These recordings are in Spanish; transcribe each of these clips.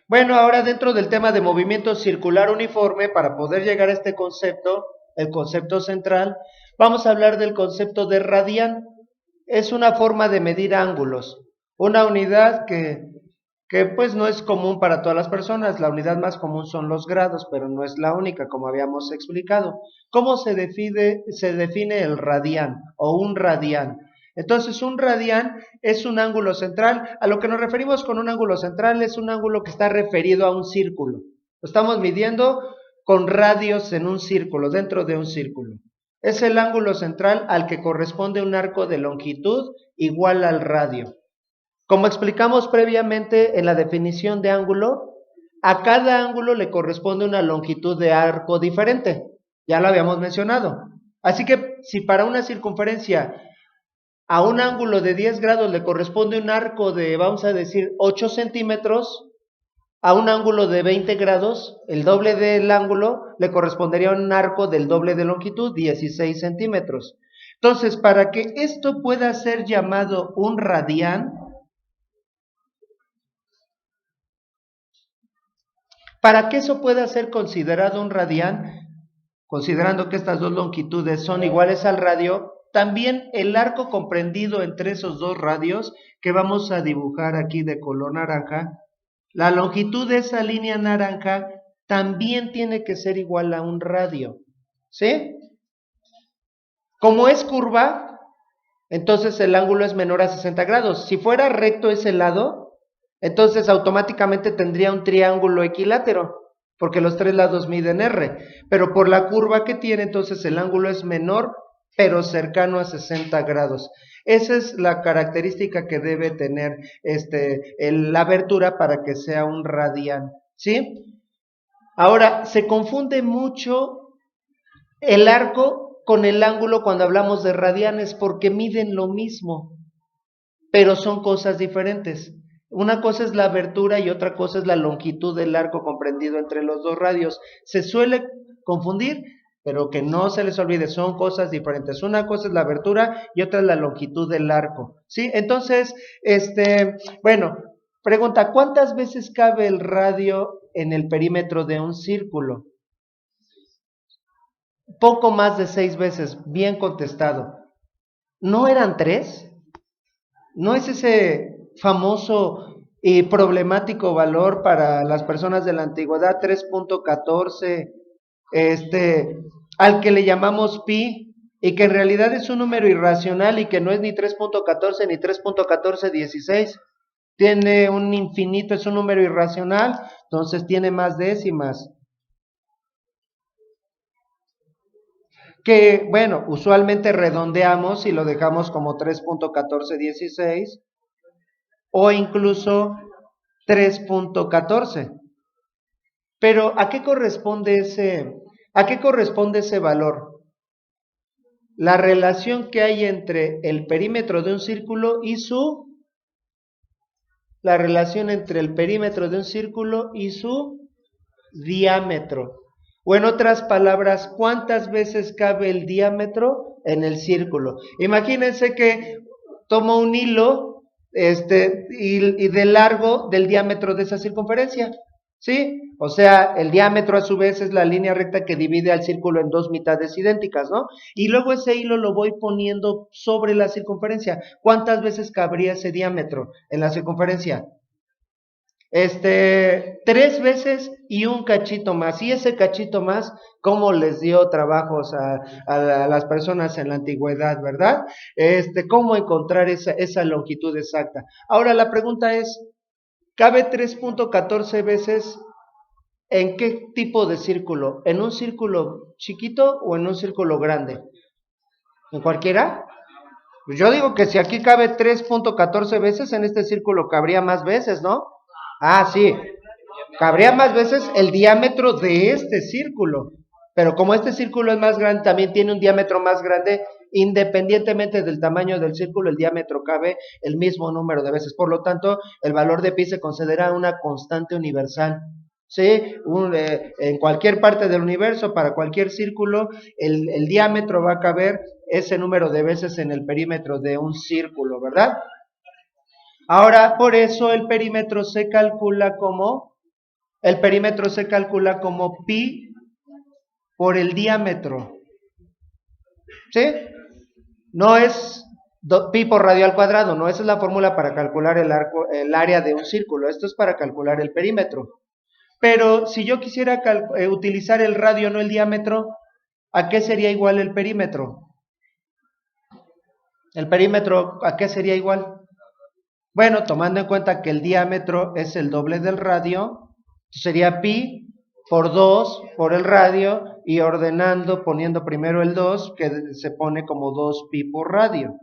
Bueno, ahora dentro del tema de movimiento circular uniforme, para poder llegar a este concepto, el concepto central, vamos a hablar del concepto de radián. Es una forma de medir ángulos, una unidad que pues no es común para todas las personas. La unidad más común son los grados, pero no es la única, como habíamos explicado. ¿Cómo se define el radián o un radián? Entonces, un radián es un ángulo central. A lo que nos referimos con un ángulo central es un ángulo que está referido a un círculo. Lo estamos midiendo con radios en un círculo, dentro de un círculo. Es el ángulo central al que corresponde un arco de longitud igual al radio. Como explicamos previamente en la definición de ángulo, a cada ángulo le corresponde una longitud de arco diferente. Ya lo habíamos mencionado. Así que si para una circunferencia a un ángulo de 10 grados le corresponde un arco de, vamos a decir, 8 centímetros, a un ángulo de 20 grados, el doble del ángulo, le correspondería un arco del doble de longitud, 16 centímetros. Entonces, para que esto pueda ser llamado un radián, para que eso pueda ser considerado un radián, considerando que estas dos longitudes son iguales al radio, también el arco comprendido entre esos dos radios, que vamos a dibujar aquí de color naranja, la longitud de esa línea naranja también tiene que ser igual a un radio, ¿sí? Como es curva, entonces el ángulo es menor a 60 grados. Si fuera recto ese lado, entonces automáticamente tendría un triángulo equilátero, porque los tres lados miden R. Pero por la curva que tiene, entonces el ángulo es menor, pero cercano a 60 grados. Esa es la característica que debe tener la abertura para que sea un radián, ¿sí? Ahora, se confunde mucho el arco con el ángulo cuando hablamos de radianes, porque miden lo mismo, pero son cosas diferentes. Una cosa es la abertura y otra cosa es la longitud del arco comprendido entre los dos radios. Se suele confundir, pero que no se les olvide, son cosas diferentes. Una cosa es la abertura y otra es la longitud del arco, ¿sí? Entonces, bueno, pregunta, ¿cuántas veces cabe el radio en el perímetro de un círculo? Poco más de 6 veces, bien contestado. ¿No eran 3? ¿No es ese famoso y problemático valor para las personas de la antigüedad, 3.14, al que le llamamos pi, y que en realidad es un número irracional y que no es ni 3.14 ni 3.1416? Tiene un infinito, es un número irracional, entonces tiene más décimas. Que, bueno, usualmente redondeamos y lo dejamos como 3.1416 o incluso 3.14. Pero ¿a qué corresponde ese valor? La relación que hay entre el perímetro de un círculo y la relación entre el perímetro de un círculo y su diámetro. O en otras palabras, ¿cuántas veces cabe el diámetro en el círculo? Imagínense que tomo un hilo y de largo del diámetro de esa circunferencia, ¿sí? O sea, el diámetro a su vez es la línea recta que divide al círculo en dos mitades idénticas, ¿no? Y luego ese hilo lo voy poniendo sobre la circunferencia. ¿Cuántas veces cabría ese diámetro en la circunferencia? 3 veces y un cachito más. Y ese cachito más, ¿cómo les dio trabajos a las personas en la antigüedad, verdad? ¿Cómo encontrar esa longitud exacta? Ahora la pregunta es, ¿cabe 3.14 veces en qué tipo de círculo? ¿En un círculo chiquito o en un círculo grande? ¿En cualquiera? Pues yo digo que si aquí cabe 3.14 veces, en este círculo cabría más veces, ¿no? Ah, sí, cabría más veces el diámetro de este círculo. Pero como este círculo es más grande, también tiene un diámetro más grande, independientemente del tamaño del círculo, el diámetro cabe el mismo número de veces. Por lo tanto, el valor de pi se considera una constante universal. ¿Sí? En cualquier parte del universo, para cualquier círculo, el diámetro va a caber ese número de veces en el perímetro de un círculo, ¿verdad? Ahora, por eso el perímetro se calcula como El perímetro se calcula como pi por el diámetro. ¿Sí? No es pi por radio al cuadrado, no, esa es la fórmula para calcular el área de un círculo. Esto es para calcular el perímetro. Pero si yo quisiera utilizar el radio, no el diámetro, ¿a qué sería igual el perímetro? ¿El perímetro a qué sería igual? Bueno, tomando en cuenta que el diámetro es el doble del radio, sería pi por 2 por el radio y ordenando, poniendo primero el 2, que se pone como 2 pi por radio,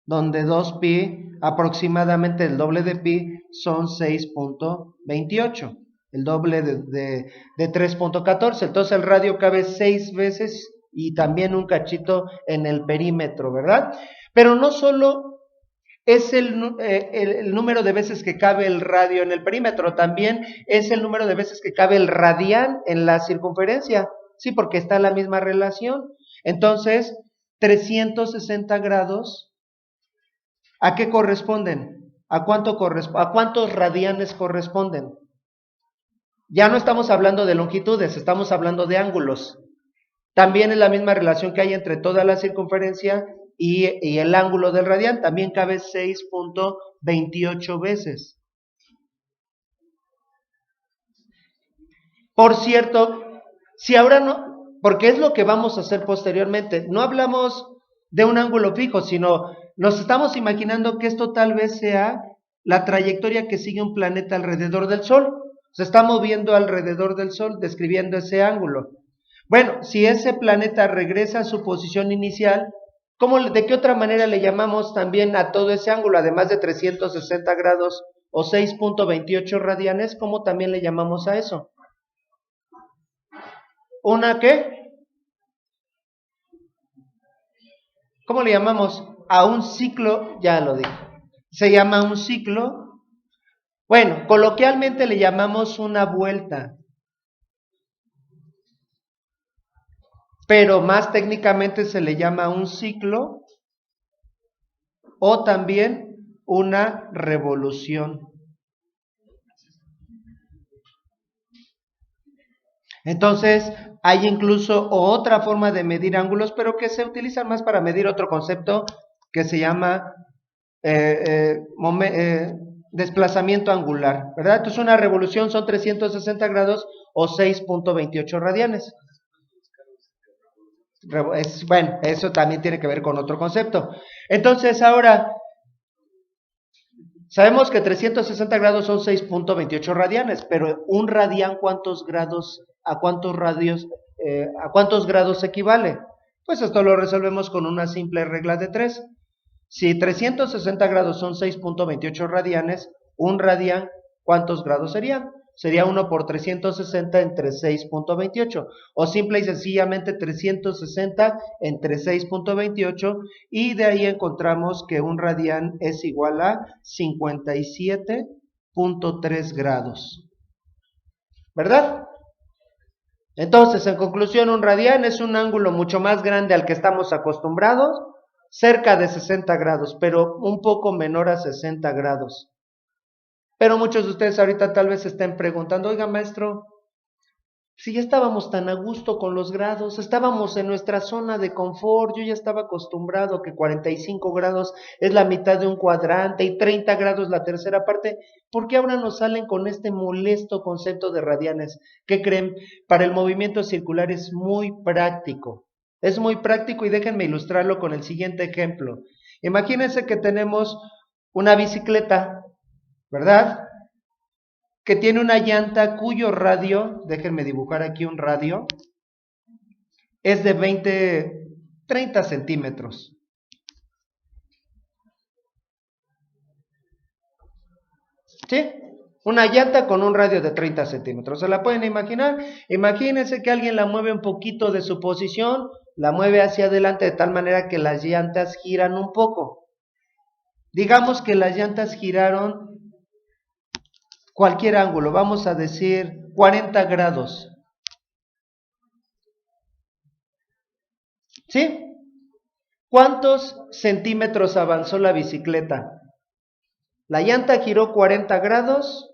donde 2 pi, aproximadamente el doble de pi, son 6.28, el doble de 3.14, entonces el radio cabe 6 veces y también un cachito en el perímetro, ¿verdad? Pero no solo es el número de veces que cabe el radio en el perímetro, también es el número de veces que cabe el radián en la circunferencia, sí, porque está la misma relación. Entonces, 360 grados, ¿a qué corresponden? ¿A cuántos radianes corresponden? Ya no estamos hablando de longitudes, estamos hablando de ángulos. También es la misma relación que hay entre toda la circunferencia y el ángulo del radián, también cabe 6.28 veces. Por cierto, si ahora no, porque es lo que vamos a hacer posteriormente, no hablamos de un ángulo fijo, sino nos estamos imaginando que esto tal vez sea la trayectoria que sigue un planeta alrededor del Sol. Se está moviendo alrededor del Sol, describiendo ese ángulo. Bueno, si ese planeta regresa a su posición inicial, ¿de qué otra manera le llamamos también a todo ese ángulo, además de 360 grados o 6.28 radianes? ¿Cómo también le llamamos a eso? ¿Una qué? ¿Cómo le llamamos? A un ciclo, ya lo dije. Se llama un ciclo. Bueno, coloquialmente le llamamos una vuelta. Pero más técnicamente se le llama un ciclo o también una revolución. Entonces, hay incluso otra forma de medir ángulos, pero que se utiliza más para medir otro concepto que se llama desplazamiento angular, ¿verdad? Entonces, una revolución son 360 grados o 6.28 radianes. Bueno, eso también tiene que ver con otro concepto. Entonces, ahora, sabemos que 360 grados son 6.28 radianes, pero un radián, ¿cuántos grados, a cuántos grados equivale? Pues esto lo resolvemos con una simple regla de 3. Si 360 grados son 6.28 radianes, un radián, ¿cuántos grados serían? Sería 1 por 360 entre 6.28, o simple y sencillamente 360 entre 6.28, y de ahí encontramos que un radián es igual a 57.3 grados, ¿verdad? Entonces, en conclusión, un radián es un ángulo mucho más grande al que estamos acostumbrados, cerca de 60 grados, pero un poco menor a 60 grados. Pero muchos de ustedes ahorita tal vez se estén preguntando, oiga maestro, si ya estábamos tan a gusto con los grados, estábamos en nuestra zona de confort, yo ya estaba acostumbrado que 45 grados es la mitad de un cuadrante y 30 grados la tercera parte, ¿por qué ahora nos salen con este molesto concepto de radianes? ¿Qué creen? Para el movimiento circular es muy práctico. Es muy práctico y déjenme ilustrarlo con el siguiente ejemplo. Imagínense que tenemos una bicicleta, ¿verdad? Que tiene una llanta cuyo radio, déjenme dibujar aquí un radio, es de 30 centímetros. ¿Sí? Una llanta con un radio de 30 centímetros. ¿Se la pueden imaginar? Imagínense que alguien la mueve un poquito de su posición, la mueve hacia adelante de tal manera que las llantas giran un poco. Digamos que las llantas giraron cualquier ángulo, vamos a decir 40 grados. ¿Sí? ¿Cuántos centímetros avanzó la bicicleta? La llanta giró 40 grados,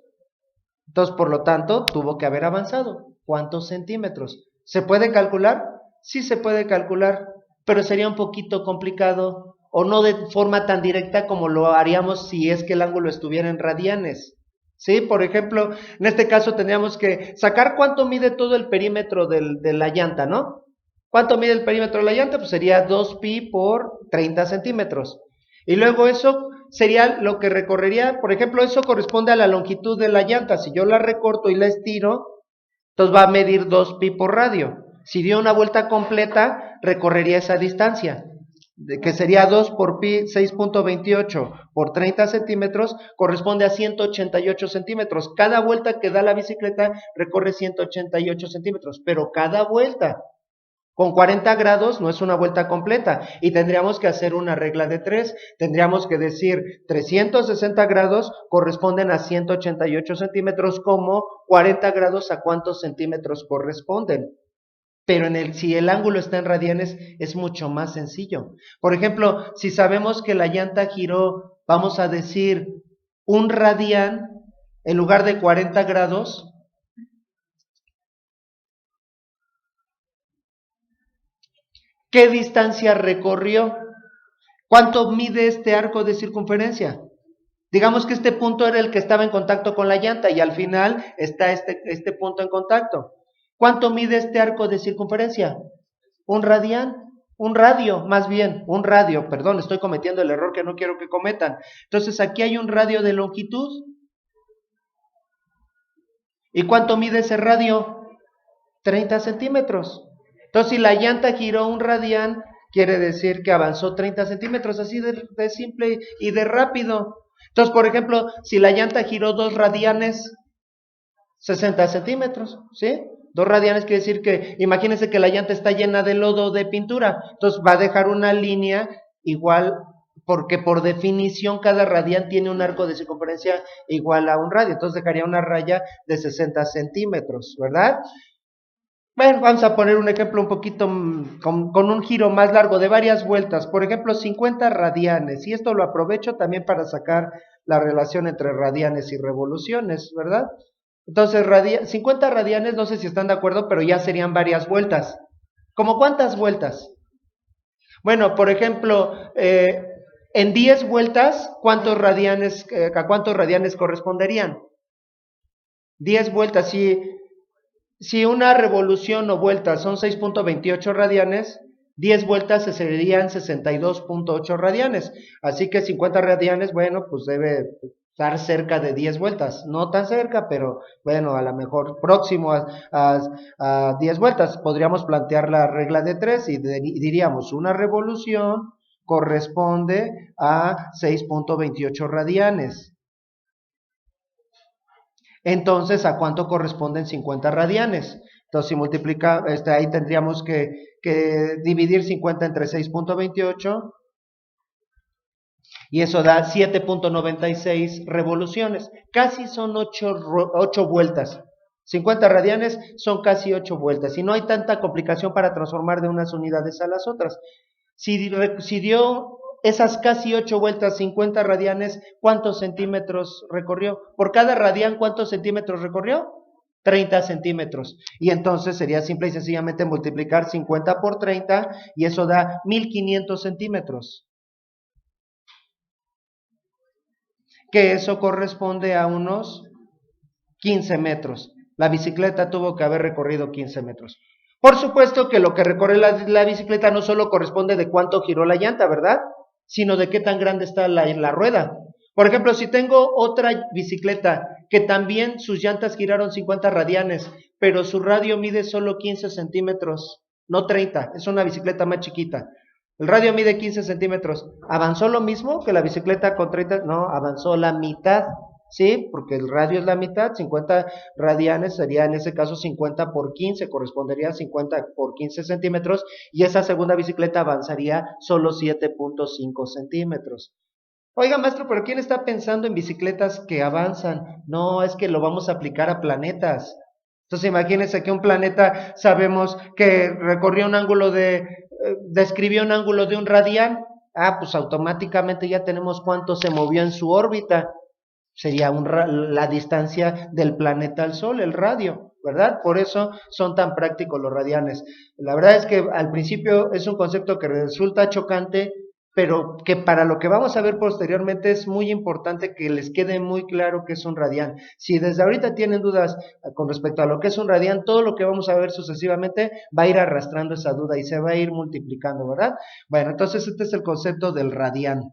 Entonces, por lo tanto, tuvo que haber avanzado. ¿Cuántos centímetros? ¿Se puede calcular? Sí se puede calcular, pero sería un poquito complicado o no de forma tan directa como lo haríamos si es que el ángulo estuviera en radianes. ¿Sí? Por ejemplo, en este caso tendríamos que sacar cuánto mide todo el perímetro de la llanta, ¿no? ¿Cuánto mide el perímetro de la llanta? Pues sería 2pi por 30 centímetros. Y luego eso sería lo que recorrería, por ejemplo, eso corresponde a la longitud de la llanta. Si yo la recorto y la estiro, entonces va a medir 2pi por radio. Si dio una vuelta completa, recorrería esa distancia, que sería 2 por pi, 6.28 por 30 centímetros, corresponde a 188 centímetros. Cada vuelta que da la bicicleta recorre 188 centímetros, pero cada vuelta. Con 40 grados no es una vuelta completa y tendríamos que hacer una regla de 3. Tendríamos que decir 360 grados corresponden a 188 centímetros, como 40 grados a cuántos centímetros corresponden. Pero si el ángulo está en radianes es mucho más sencillo. Por ejemplo, si sabemos que la llanta giró, vamos a decir, un radián en lugar de 40 grados, ¿qué distancia recorrió? ¿Cuánto mide este arco de circunferencia? Digamos que este punto era el que estaba en contacto con la llanta y al final está este punto en contacto. ¿Cuánto mide este arco de circunferencia? Un radián, un radio, más bien, un radio, perdón, estoy cometiendo el error que no quiero que cometan. Entonces aquí hay un radio de longitud. ¿Y cuánto mide ese radio? 30 centímetros. Entonces, si la llanta giró un radián, quiere decir que avanzó 30 centímetros, así de simple y de rápido. Entonces, por ejemplo, si la llanta giró 2 radianes, 60 centímetros, ¿sí? 2 radianes quiere decir que, imagínense que la llanta está llena de lodo de pintura, entonces va a dejar una línea igual, porque por definición cada radián tiene un arco de circunferencia igual a un radio, entonces dejaría una raya de 60 centímetros, ¿verdad? Bueno, vamos a poner un ejemplo un poquito con un giro más largo de varias vueltas, por ejemplo 50 radianes, y esto lo aprovecho también para sacar la relación entre radianes y revoluciones, ¿verdad? Entonces 50 radianes, no sé si están de acuerdo, pero ya serían varias vueltas. ¿Cómo cuántas vueltas? Bueno, por ejemplo, en 10 vueltas, ¿a cuántos radianes corresponderían? 10 vueltas, si una revolución o vuelta son 6.28 radianes, 10 vueltas serían 62.8 radianes. Así que 50 radianes, bueno, pues debe estar cerca de 10 vueltas. No tan cerca, pero bueno, a lo mejor próximo a 10 vueltas. Podríamos plantear la regla de 3 y diríamos una revolución corresponde a 6.28 radianes. Entonces, ¿a cuánto corresponden 50 radianes? Entonces, si multiplica, ahí tendríamos que dividir 50 entre 6.28 y eso da 7.96 revoluciones. Casi son 8 vueltas. 50 radianes son casi 8 vueltas y no hay tanta complicación para transformar de unas unidades a las otras. Si dio esas casi 8 vueltas, 50 radianes, ¿cuántos centímetros recorrió? Por cada radián, ¿cuántos centímetros recorrió? 30 centímetros. Y entonces sería simple y sencillamente multiplicar 50 por 30 y eso da 1500 centímetros. Que eso corresponde a unos 15 metros. La bicicleta tuvo que haber recorrido 15 metros. Por supuesto que lo que recorre la bicicleta no solo corresponde de cuánto giró la llanta, ¿verdad? Sino de qué tan grande está la rueda. Por ejemplo, si tengo otra bicicleta que también sus llantas giraron 50 radianes, pero su radio mide solo 15 centímetros, no 30, es una bicicleta más chiquita. El radio mide 15 centímetros. ¿Avanzó lo mismo que la bicicleta con 30? No, avanzó la mitad. ¿Sí? Porque el radio es la mitad, 50 radianes sería en ese caso 50 por 15, correspondería a 50 por 15 centímetros, y esa segunda bicicleta avanzaría solo 7.5 centímetros. Oiga, maestro, pero ¿quién está pensando en bicicletas que avanzan? No, es que lo vamos a aplicar a planetas. Entonces imagínense que un planeta sabemos que recorrió un ángulo describió un ángulo de un radián, pues automáticamente ya tenemos cuánto se movió en su órbita. sería la distancia del planeta al Sol, el radio, ¿verdad? Por eso son tan prácticos los radianes. La verdad es que al principio es un concepto que resulta chocante, pero que para lo que vamos a ver posteriormente es muy importante que les quede muy claro que es un radián. Si desde ahorita tienen dudas con respecto a lo que es un radián, todo lo que vamos a ver sucesivamente va a ir arrastrando esa duda y se va a ir multiplicando, ¿verdad? Bueno, entonces este es el concepto del radián.